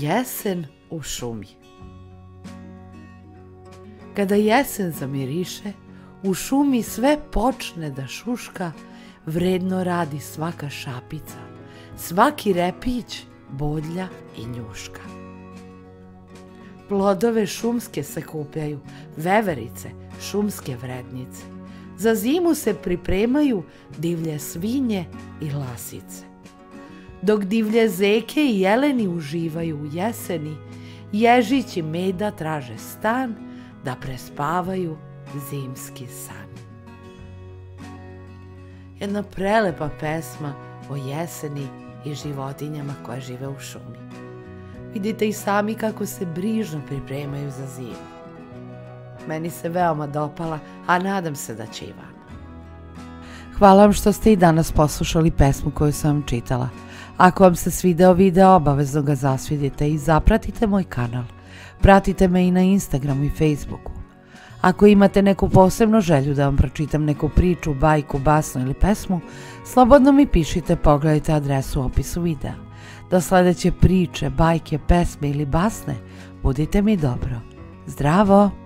Jesen u šumi. Kada jesen zamiriše, u šumi sve počne da šuška, vredno radi svaka šapica, svaki repić, bodlja i njuška. Plodove šumske se kupljaju, veverice, šumske vrednice. Za zimu se pripremaju divlje svinje i lasice. Dok divlje zeke i jeleni uživaju u jeseni, ježići meda traže stan da prespavaju zimski san. Jedna prelepa pesma o jeseni i životinjama koje žive u šumi. Vidite i sami kako se brižno pripremaju za zimu. Meni se veoma dopala, a nadam se da će i vama. Hvala vam što ste i danas poslušali pesmu koju sam vam čitala. Ako vam se svideo video, obavezno ga zasvidite i zapratite moj kanal. Pratite me i na Instagramu i Facebooku. Ako imate neku posebnu želju da vam pročitam neku priču, bajku, basnu ili pesmu, slobodno mi pišite, pogledajte adresu u opisu videa. Do sledeće priče, bajke, pesme ili basne, budite mi dobro. Zdravo!